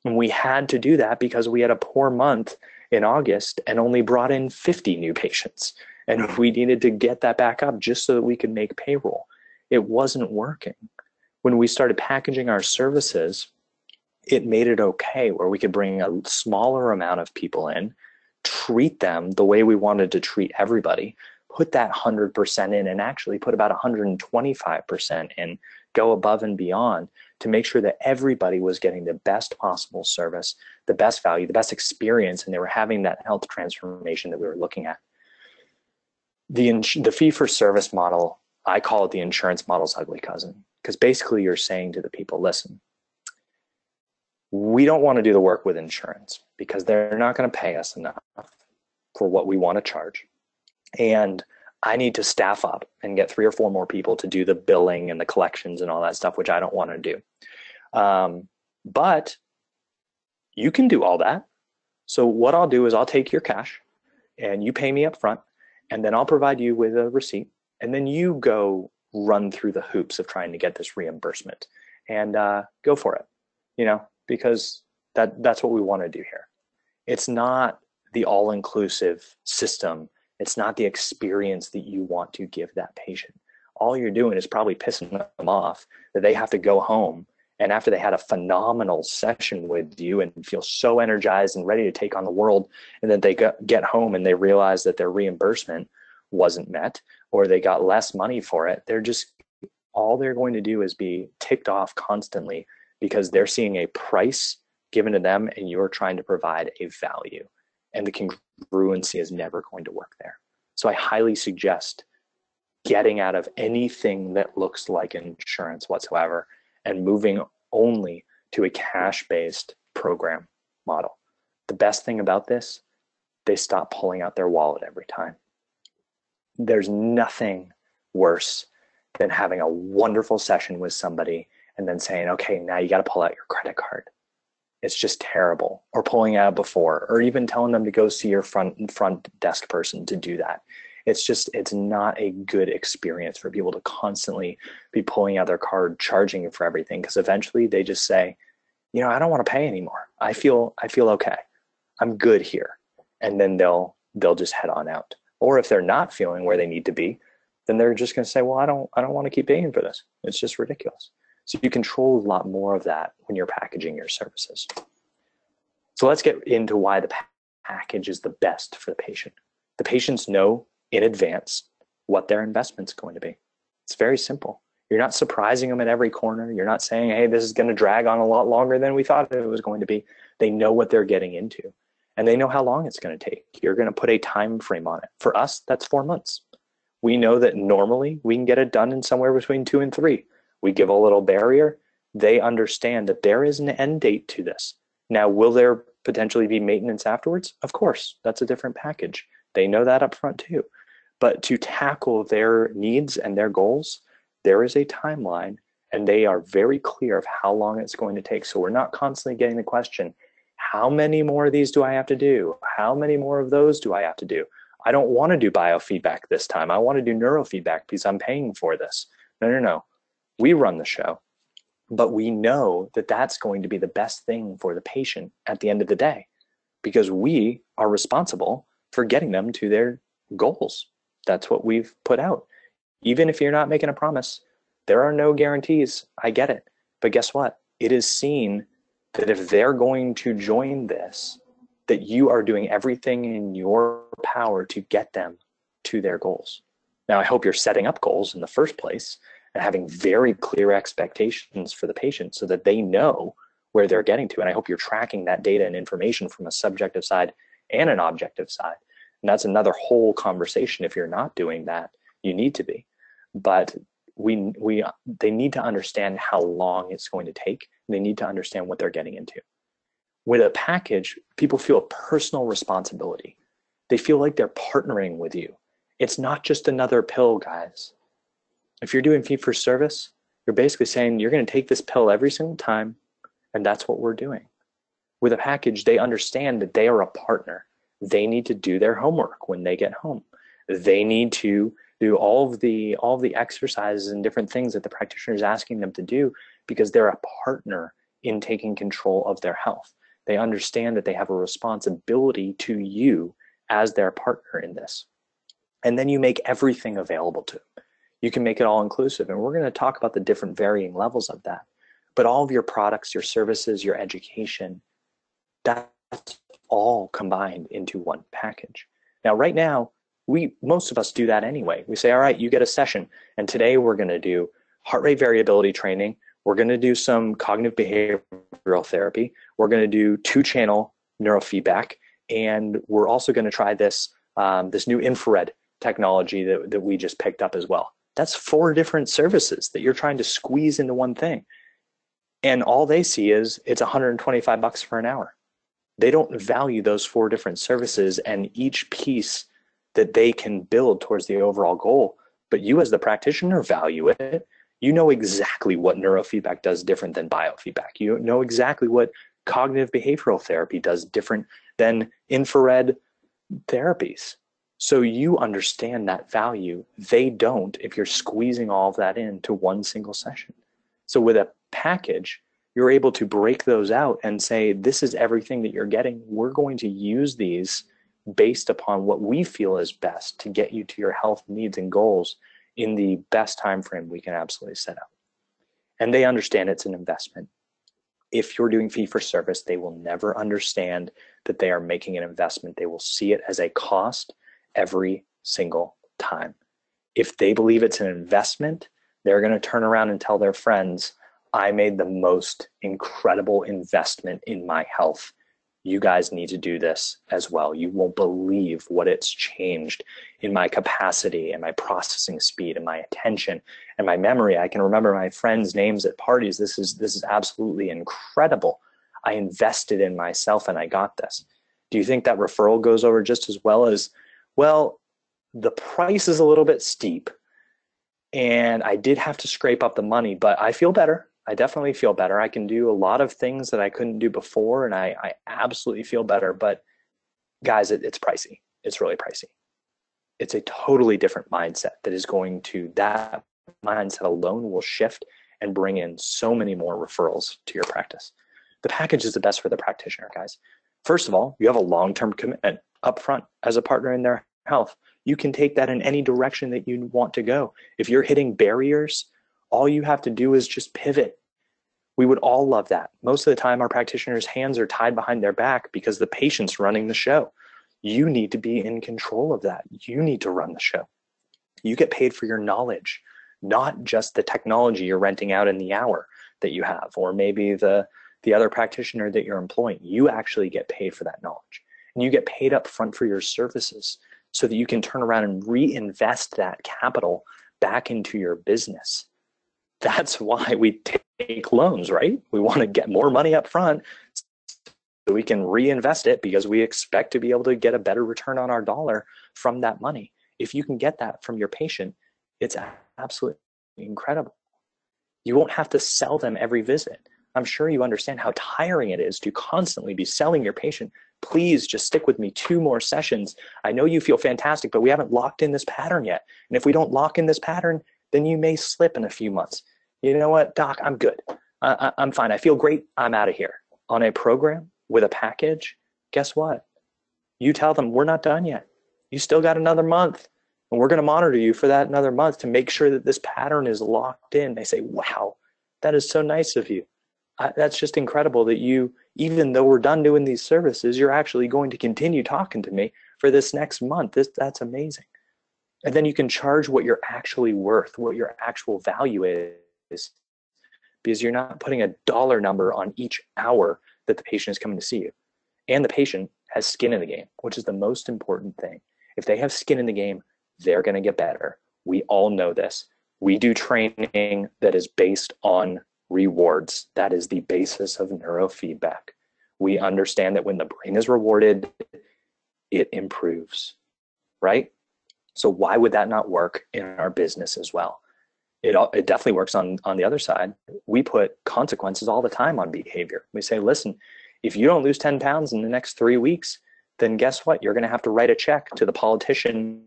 And we had to do that because we had a poor month in August and only brought in 50 new patients. And we needed to get that back up just so that we could make payroll. It wasn't working. When we started packaging our services, it made it okay where we could bring a smaller amount of people in, treat them the way we wanted to treat everybody, put that 100% in, and actually put about 125% in, go above and beyond to make sure that everybody was getting the best possible service, the best value, the best experience, and they were having that health transformation that we were looking at. The fee-for-service model, I call it the insurance model's ugly cousin, because basically you're saying to the people, listen, we don't want to do the work with insurance because they're not going to pay us enough for what we want to charge. And I need to staff up and get 3 or 4 more people to do the billing and the collections and all that stuff, which I don't want to do. But you can do all that. So what I'll do is I'll take your cash and you pay me up front, and then I'll provide you with a receipt, and then you go run through the hoops of trying to get this reimbursement and go for it, because that's what we want to do here. It's not the all-inclusive system. It's not the experience that you want to give that patient. All you're doing is probably pissing them off that they have to go home, and after they had a phenomenal session with you and feel so energized and ready to take on the world, and then they get home and they realize that their reimbursement wasn't met, or they got less money for it. All they're going to do is be ticked off constantly because they're seeing a price given to them and you're trying to provide a value. And the congruency is never going to work there. So I highly suggest getting out of anything that looks like insurance whatsoever and moving only to a cash-based program model. The best thing about this, they stop pulling out their wallet every time. There's nothing worse than having a wonderful session with somebody and then saying, okay, now you got to pull out your credit card. It's just terrible. Or pulling out before, or even telling them to go see your front desk person to do that. It's not a good experience for people to constantly be pulling out their card, charging you for everything, because eventually they just say, I don't want to pay anymore. I feel okay. I'm good here. And then they'll just head on out. Or if they're not feeling where they need to be, then they're just going to say, well, I don't want to keep paying for this. It's just ridiculous. So you control a lot more of that when you're packaging your services. So let's get into why the package is the best for the patient. The patients know in advance what their investment's going to be. It's very simple. You're not surprising them at every corner. You're not saying, hey, this is going to drag on a lot longer than we thought it was going to be. They know what they're getting into, and they know how long it's going to take. You're going to put a time frame on it. For us, that's 4 months. We know that normally we can get it done in somewhere between 2 and 3. We give a little barrier. They understand that there is an end date to this. Now, will there potentially be maintenance afterwards? Of course, that's a different package. They know that up front too. But to tackle their needs and their goals, there is a timeline, and they are very clear of how long it's going to take. So we're not constantly getting the question, how many more of these do I have to do? How many more of those do I have to do? I don't want to do biofeedback this time. I want to do neurofeedback because I'm paying for this. No. We run the show, but we know that that's going to be the best thing for the patient at the end of the day, because we are responsible for getting them to their goals. That's what we've put out. Even if you're not making a promise, there are no guarantees. I get it. But guess what? It is seen that if they're going to join this, that you are doing everything in your power to get them to their goals. Now, I hope you're setting up goals in the first place and having very clear expectations for the patient so that they know where they're getting to. And I hope you're tracking that data and information from a subjective side and an objective side. And that's another whole conversation. If you're not doing that, you need to be. But they need to understand how long it's going to take. They need to understand what they're getting into. With a package, people feel a personal responsibility. They feel like they're partnering with you. It's not just another pill, guys. If you're doing fee for service, you're basically saying you're going to take this pill every single time, and that's what we're doing. With a package, they understand that they are a partner. They need to do their homework when they get home. They need to do all of the exercises and different things that the practitioner is asking them to do, because they're a partner in taking control of their health. They understand that they have a responsibility to you as their partner in this. And then you make everything available to them. You can make it all inclusive. And we're going to talk about the different varying levels of that. But all of your products, your services, your education, that's all combined into one package. Now, right now, most of us do that anyway. We say, all right, you get a session. And today we're going to do heart rate variability training. We're going to do some cognitive behavioral therapy. We're going to do 2-channel neurofeedback. And we're also going to try this new infrared technology that we just picked up as well. That's 4 different services that you're trying to squeeze into one thing. And all they see is it's $125 for an hour. They don't value those 4 different services and each piece that they can build towards the overall goal. But you as the practitioner value it. You know exactly what neurofeedback does different than biofeedback. You know exactly what cognitive behavioral therapy does different than infrared therapies. So you understand that value. They don't if you're squeezing all of that into one single session. So with a package, you're able to break those out and say, this is everything that you're getting. We're going to use these based upon what we feel is best to get you to your health needs and goals in the best time frame we can absolutely set up. And they understand it's an investment. If you're doing fee for service, they will never understand that they are making an investment. They will see it as a cost every single time. If they believe it's an investment, they're going to turn around and tell their friends, I made the most incredible investment in my health. You guys need to do this as well. You won't believe what it's changed in my capacity and my processing speed and my attention and my memory. I can remember my friends' names at parties. This is absolutely incredible. I invested in myself and I got this. Do you think that referral goes over just as well as, well, the price is a little bit steep and I did have to scrape up the money, but I feel better. I definitely feel better. I can do a lot of things that I couldn't do before, and I absolutely feel better. But guys, it's pricey. It's really pricey. It's a totally different mindset that mindset alone will shift and bring in so many more referrals to your practice. The package is the best for the practitioner, guys. First of all, you have a long-term commitment upfront as a partner in their health. You can take that in any direction that you want to go. If you're hitting barriers, all you have to do is just pivot. We would all love that. Most of the time, our practitioners' hands are tied behind their back because the patient's running the show. You need to be in control of that. You need to run the show. You get paid for your knowledge, not just the technology you're renting out in the hour that you have, or maybe the other practitioner that you're employing. You actually get paid for that knowledge, and you get paid up front for your services so that you can turn around and reinvest that capital back into your business. That's why we take loans, right? We want to get more money up front so we can reinvest it, because we expect to be able to get a better return on our dollar from that money. If you can get that from your patient, it's absolutely incredible. You won't have to sell them every visit. I'm sure you understand how tiring it is to constantly be selling your patient. Please just stick with me 2 more sessions. I know you feel fantastic, but we haven't locked in this pattern yet. And if we don't lock in this pattern, then you may slip in a few months. You know what, doc, I'm good. I'm fine. I feel great. I'm out of here. On a program with a package, guess what? You tell them, we're not done yet. You still got another month, and we're going to monitor you for that another month to make sure that this pattern is locked in. They say, wow, that is so nice of you. That's just incredible that you, even though we're done doing these services, you're actually going to continue talking to me for this next month. That's amazing. And then you can charge what you're actually worth, what your actual value is, because you're not putting a dollar number on each hour that the patient is coming to see you. And the patient has skin in the game, which is the most important thing. If they have skin in the game, they're going to get better. We all know this. We do training that is based on rewards. That is the basis of neurofeedback. We understand that when the brain is rewarded, it improves, right? So why would that not work in our business as well? It definitely works on the other side. We put consequences all the time on behavior. We say, listen, if you don't lose 10 pounds in the next 3 weeks, then guess what? You're going to have to write a check to the politician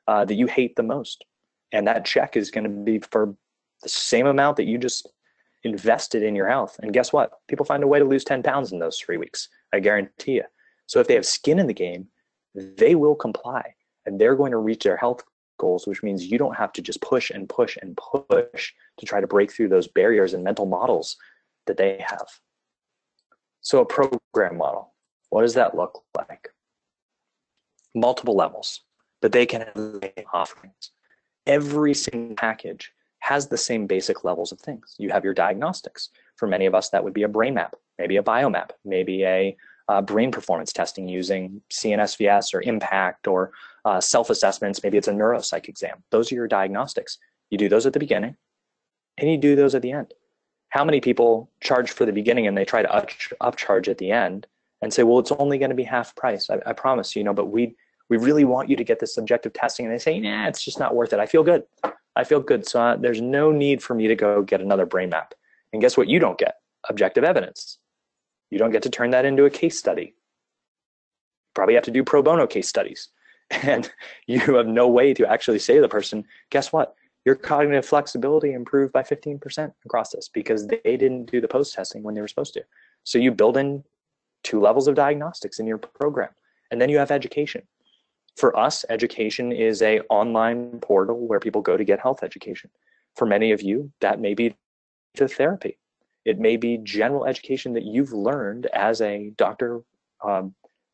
that you hate the most. And that check is going to be for the same amount that you just invested in your health. And guess what? People find a way to lose 10 pounds in those 3 weeks. I guarantee you. So if they have skin in the game, they will comply, and they're going to reach their health goals, which means you don't have to just push and push and push to try to break through those barriers and mental models that they have. So a program model, what does that look like? Multiple levels, but they can have offerings. Every single package has the same basic levels of things. You have your diagnostics. For many of us, that would be a brain map, maybe a biomap, maybe a brain performance testing using CNSVS or impact, or self-assessments. Maybe it's a neuropsych exam. Those are your diagnostics. You do those at the beginning, and you do those at the end. How many people charge for the beginning and they try to upcharge at the end and say, well, it's only going to be half price. I promise you, but we really want you to get this subjective testing. And they say, nah, it's just not worth it. I feel good. So there's no need for me to go get another brain map. And guess what? You don't get objective evidence. You don't get to turn that into a case study. Probably have to do pro bono case studies. And you have no way to actually say to the person, guess what? Your cognitive flexibility improved by 15% across this because they didn't do the post testing when they were supposed to. So you build in 2 levels of diagnostics in your program. And then you have education. For us, education is an online portal where people go to get health education. For many of you, that may be to therapy. It may be general education that you've learned as a doctor,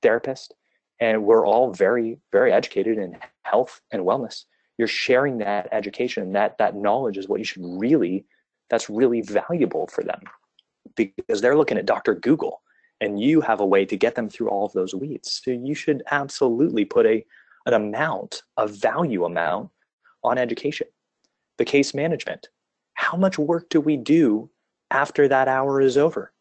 therapist, and we're all very, very educated in health and wellness. You're sharing that education, that knowledge is what you should really, that's really valuable for them, because they're looking at Dr. Google, and you have a way to get them through all of those weeds. So you should absolutely put an amount, a value amount on education. The case management. How much work do we do after that hour is over?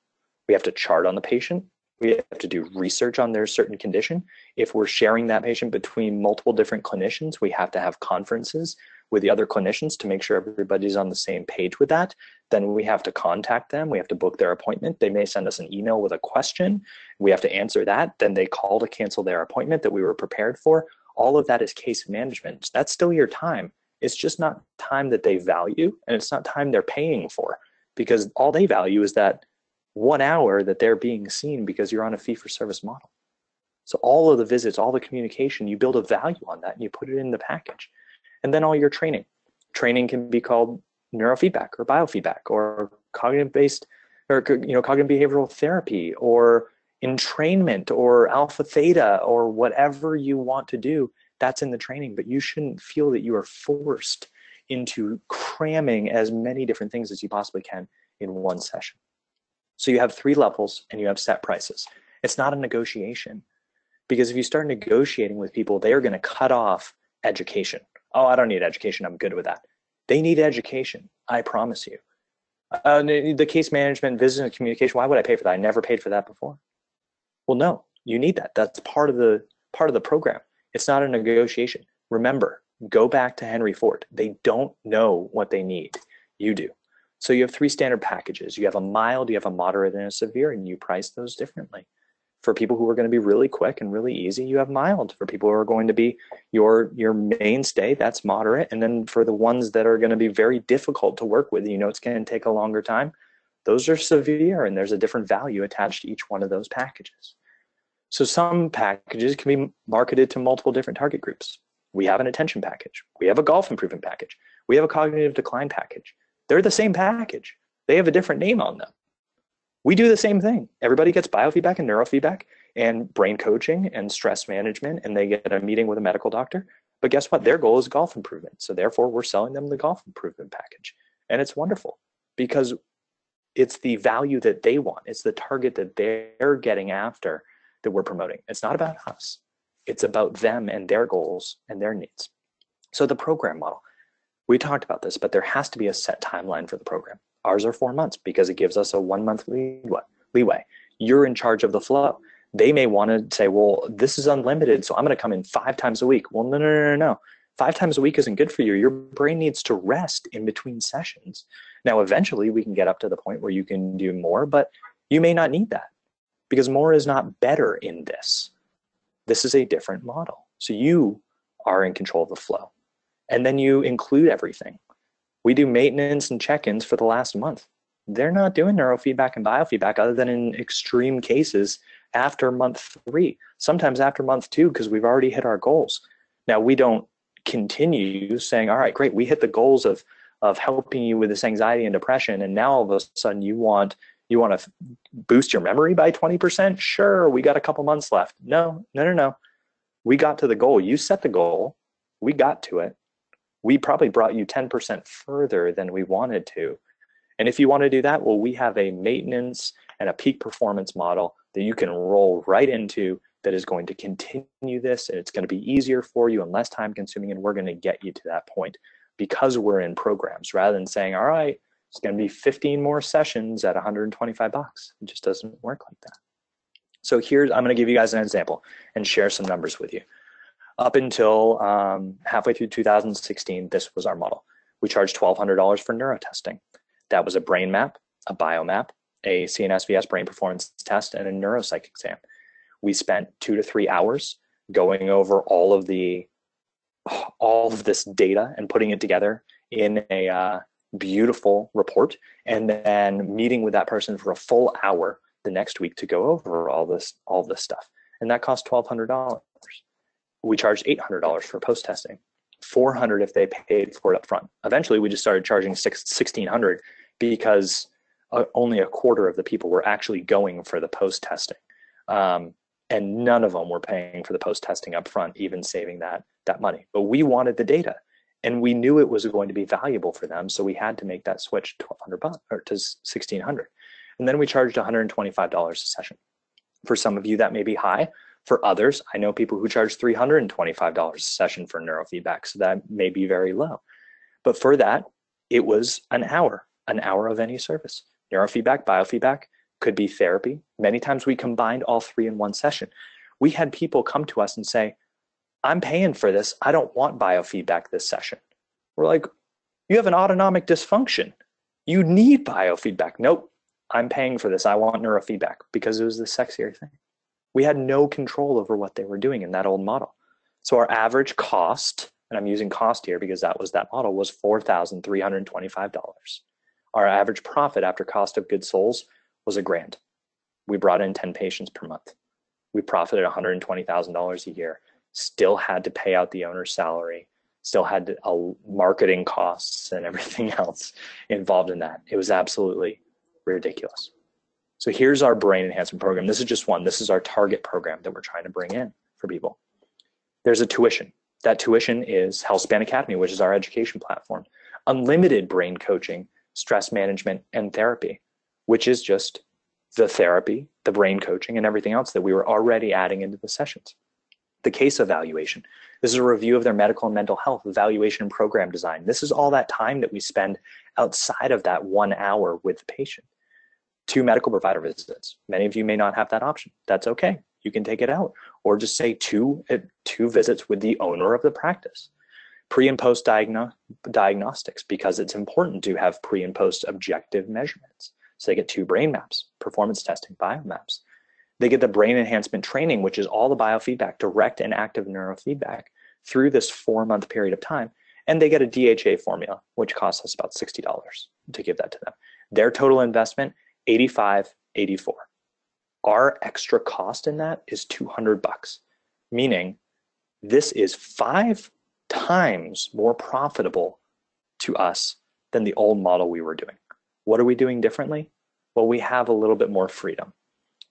We have to chart on the patient. We have to do research on their certain condition. If we're sharing that patient between multiple different clinicians, we have to have conferences with the other clinicians to make sure everybody's on the same page with that. Then we have to contact them. We have to book their appointment. They may send us an email with a question. We have to answer that. Then they call to cancel their appointment that we were prepared for. All of that is case management. That's still your time. It's just not time that they value, and it's not time they're paying for, because all they value is that 1 hour that they're being seen because you're on a fee-for-service model. So all of the visits, all the communication, you build a value on that and you put it in the package. And then all your training. Training can be called neurofeedback or biofeedback or cognitive-based or cognitive behavioral therapy or entrainment or alpha theta or whatever you want to do. That's in the training, but you shouldn't feel that you are forced into cramming as many different things as you possibly can in one session. So you have 3 levels and you have set prices. It's not a negotiation, because if you start negotiating with people, they're going to cut off education. Oh, I don't need education. I'm good with that. They need education. I promise you. The case management, business and communication, why would I pay for that? I never paid for that before. Well, no, you need that. That's part of the program. It's not a negotiation. Remember, go back to Henry Ford. They don't know what they need. You do. So you have 3 standard packages. You have a mild, you have a moderate, and a severe, and you price those differently. For people who are going to be really quick and really easy, you have mild. For people who are going to be your mainstay, that's moderate. And then for the ones that are going to be very difficult to work with, it's going to take a longer time, those are severe, and there's a different value attached to each one of those packages. So some packages can be marketed to multiple different target groups. We have an attention package. We have a golf improvement package. We have a cognitive decline package. They're the same package. They have a different name on them. We do the same thing. Everybody gets biofeedback and neurofeedback and brain coaching and stress management, and they get a meeting with a medical doctor. But guess what? Their goal is golf improvement. So therefore, we're selling them the golf improvement package. And it's wonderful because it's the value that they want. It's the target that they're getting after that we're promoting. It's not about us. It's about them and their goals and their needs. So the program model, we talked about this, but there has to be a set timeline for the program. Ours are 4 months because it gives us a 1 month leeway. You're in charge of the flow. They may want to say, well, this is unlimited, so I'm going to come in 5 times a week. Well, no. 5 times a week isn't good for you. Your brain needs to rest in between sessions. Now, eventually we can get up to the point where you can do more, but you may not need that because more is not better in this. This is a different model. So you are in control of the flow. And then you include everything. We do maintenance and check-ins for the last month. They're not doing neurofeedback and biofeedback other than in extreme cases after month 3, sometimes after month 2, because we've already hit our goals. Now, we don't continue saying, all right, great, we hit the goals of helping you with this anxiety and depression, and now all of a sudden you want to boost your memory by 20%? Sure, we got a couple months left. No. We got to the goal. You set the goal. We got to it. We probably brought you 10% further than we wanted to. And if you want to do that, well, we have a maintenance and a peak performance model that you can roll right into that is going to continue this, and it's going to be easier for you and less time consuming, and we're going to get you to that point because we're in programs rather than saying, all right, it's going to be 15 more sessions at $125. It just doesn't work like that. So I'm going to give you guys an example and share some numbers with you. Up until halfway through 2016, this was our model. We charged $1,200 for neurotesting. That was a brain map, a biomap, a CNSVS brain performance test, and a neuropsych exam. We spent 2 to 3 hours going over all of this data and putting it together in a beautiful report, and then meeting with that person for a full hour the next week to go over all this stuff. And that cost $1,200. We charged $800 for post-testing, $400 if they paid for it up front. Eventually, we just started charging $1,600 because only a quarter of the people were actually going for the post-testing. And none of them were paying for the post-testing up front, even saving that money. But we wanted the data, and we knew it was going to be valuable for them, so we had to make that switch to $1,600. And then we charged $125 a session. For some of you, that may be high. For others, I know people who charge $325 a session for neurofeedback, so that may be very low. But for that, it was an hour of any service. Neurofeedback, biofeedback, could be therapy. Many times we combined all 3 in one session. We had people come to us and say, I'm paying for this. I don't want biofeedback this session. We're like, you have an autonomic dysfunction. You need biofeedback. Nope, I'm paying for this. I want neurofeedback because it was the sexier thing. We had no control over what they were doing in that old model. So our average cost, and I'm using cost here because that model, was $4,325. Our average profit after cost of goods sold was $1,000. We brought in 10 patients per month. We profited $120,000 a year, still had to pay out the owner's salary, still had marketing costs and everything else involved in that. It was absolutely ridiculous. So here's our brain enhancement program. This is just one. This is our target program that we're trying to bring in for people. There's a tuition. That tuition is HealthSpan Academy, which is our education platform. unlimited brain coaching, stress management, and therapy, which is just the therapy, the brain coaching, and everything else that we were already adding into the sessions. The case evaluation. This is a review of their medical and mental health, evaluation, and program design. This is all that time that we spend outside of that 1 hour with the patient. 2 medical provider visits. Many of you may not have that option. That's okay. You can take it out. Or just say two visits with the owner of the practice. Pre and post diagnostics, because it's important to have pre and post objective measurements. So they get 2 brain maps, performance testing, biomaps. They get the brain enhancement training, which is all the biofeedback, direct and active neurofeedback through this 4-month period of time. And they get a DHA formula, which costs us about $60 to give that to them. Their total investment, $85.84. Our extra cost in that is $200, meaning this is 5 times more profitable to us than the old model we were doing. What are we doing differently? Well, we have a little bit more freedom.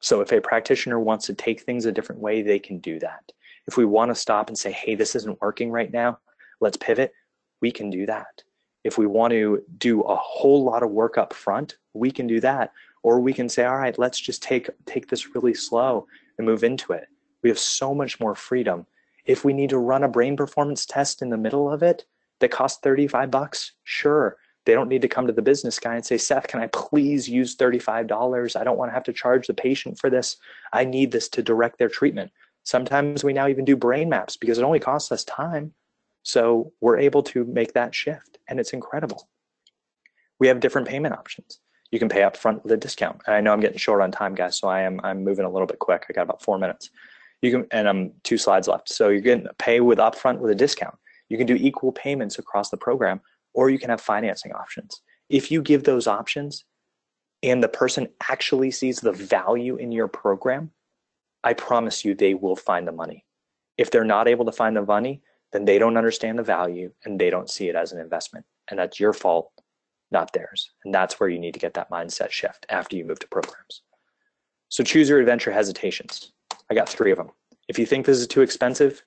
So if a practitioner wants to take things a different way, they can do that. If we want to stop and say, hey, this isn't working right now, let's pivot, we can do that. If we want to do a whole lot of work up front, we can do that. Or we can say, all right, let's just take this really slow and move into it. We have so much more freedom. If we need to run a brain performance test in the middle of it that costs $35, sure. They don't need to come to the business guy and say, Seth, can I please use $35? I don't want to have to charge the patient for this. I need this to direct their treatment. Sometimes we now even do brain maps because it only costs us time. So we're able to make that shift, and it's incredible. We have different payment options. You can pay up front with a discount. And I know I'm getting short on time, guys, so I'm moving a little bit quick. I got about 4 minutes. And I'm 2 slides left. So you can pay with upfront with a discount. You can do equal payments across the program, or you can have financing options. If you give those options and the person actually sees the value in your program, I promise you they will find the money. If they're not able to find the money, then they don't understand the value and they don't see it as an investment. And that's your fault, not theirs. And that's where you need to get that mindset shift after you move to programs. So choose your adventure hesitations. I got 3 of them. If you think this is too expensive,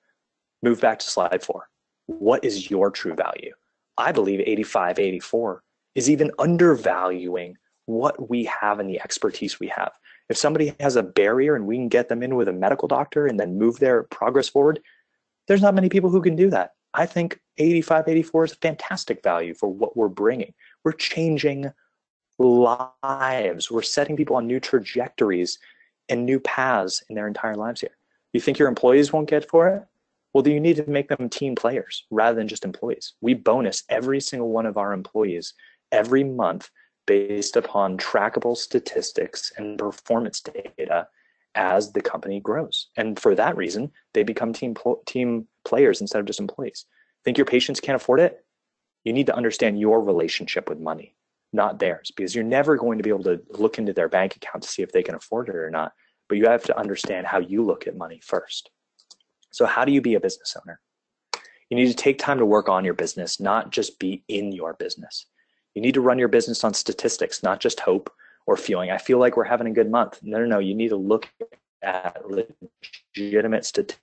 move back to slide 4. What is your true value? I believe 85, 84 is even undervaluing what we have and the expertise we have. If somebody has a barrier and we can get them in with a medical doctor and then move their progress forward, there's not many people who can do that. I think 85, 84 is a fantastic value for what we're bringing. We're changing lives. We're setting people on new trajectories and new paths in their entire lives here. You think your employees won't get for it? Well, then you need to make them team players rather than just employees. We bonus every single one of our employees every month based upon trackable statistics and performance data as the company grows. And for that reason, they become team players instead of just employees. Think your patients can't afford it? You need to understand your relationship with money, not theirs, because you're never going to be able to look into their bank account to see if they can afford it or not. But you have to understand how you look at money first. So how do you be a business owner? You need to take time to work on your business, not just be in your business. You need to run your business on statistics, not just hope or feeling. I feel like we're having a good month. No. You need to look at legitimate statistics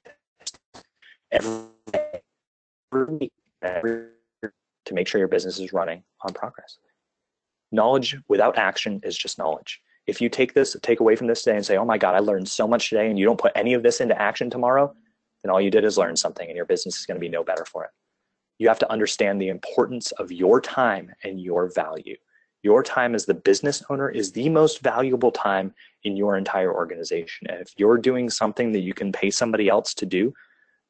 every week to make sure your business is running on progress. Knowledge without action is just knowledge. If you take away from this today and say, oh my God, I learned so much today, and you don't put any of this into action tomorrow, then all you did is learn something and your business is going to be no better for it. You have to understand the importance of your time and your value. Your time as the business owner is the most valuable time in your entire organization. And if you're doing something that you can pay somebody else to do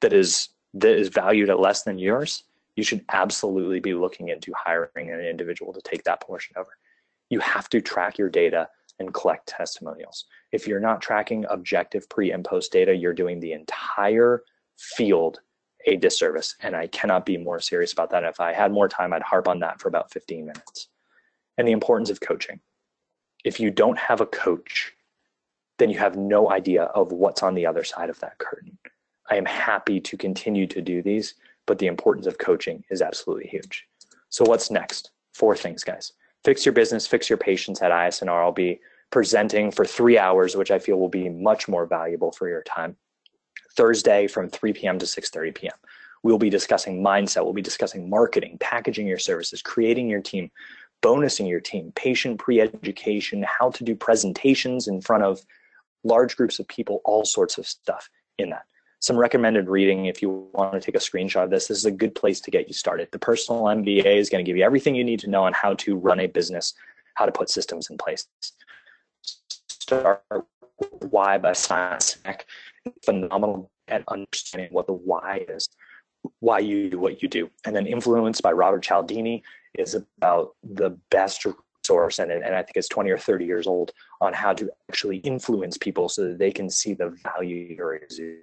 that is valued at less than yours, you should absolutely be looking into hiring an individual to take that portion over. You have to track your data and collect testimonials. If you're not tracking objective pre and post data, you're doing the entire field a disservice. And I cannot be more serious about that. If I had more time, I'd harp on that for about 15 minutes. And the importance of coaching. If you don't have a coach, then you have no idea of what's on the other side of that curtain. I am happy to continue to do these, but the importance of coaching is absolutely huge. So what's next? 4 things, guys. Fix your business, fix your patients at ISNR. I'll be presenting for 3 hours, which I feel will be much more valuable for your time. Thursday from 3 p.m. to 6:30 p.m. We'll be discussing mindset. We'll be discussing marketing, packaging your services, creating your team, bonusing your team, patient pre-education, how to do presentations in front of large groups of people, all sorts of stuff in that. Some recommended reading, if you want to take a screenshot of this, this is a good place to get you started. The Personal MBA is going to give you everything you need to know on how to run a business, how to put systems in place. Start with Why by Simon Sinek. Phenomenal at understanding what the why is, why you do what you do. And then Influence by Robert Cialdini is about the best source, and I think it's 20 or 30 years old, on how to actually influence people so that they can see the value you're exuding.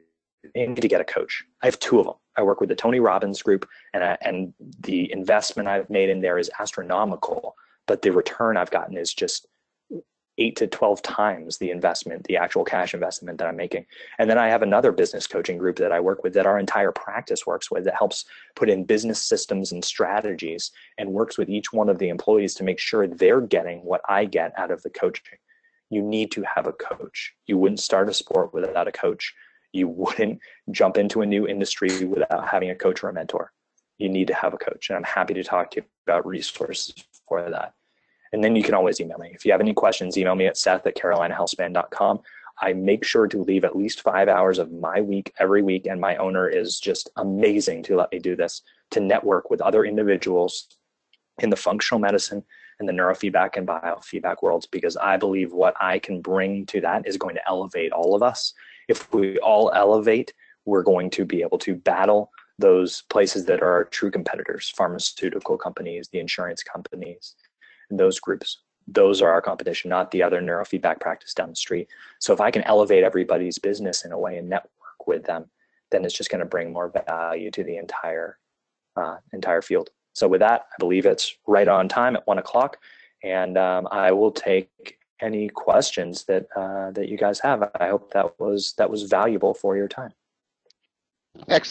You need to get a coach. I have 2 of them. I work with the Tony Robbins group, and the investment I've made in there is astronomical, but the return I've gotten is just 8 to 12 times the investment, the actual cash investment that I'm making. And then I have another business coaching group that I work with that our entire practice works with, that helps put in business systems and strategies and works with each one of the employees to make sure they're getting what I get out of the coaching. You need to have a coach. You wouldn't start a sport without a coach. You wouldn't jump into a new industry without having a coach or a mentor. You need to have a coach. And I'm happy to talk to you about resources for that. And then you can always email me. If you have any questions, email me at seth@carolinahealthspan.com. I make sure to leave at least 5 hours of my week every week, and my owner is just amazing to let me do this, to network with other individuals in the functional medicine and the neurofeedback and biofeedback worlds, because I believe what I can bring to that is going to elevate all of us. If we all elevate, we're going to be able to battle those places that are our true competitors, pharmaceutical companies, the insurance companies, and those groups. Those are our competition, not the other neurofeedback practice down the street. So if I can elevate everybody's business in a way and network with them, then it's just going to bring more value to the entire field. So with that, I believe it's right on time at 1 o'clock, and I will take any questions that you guys have. I hope that was valuable for your time. Excellent.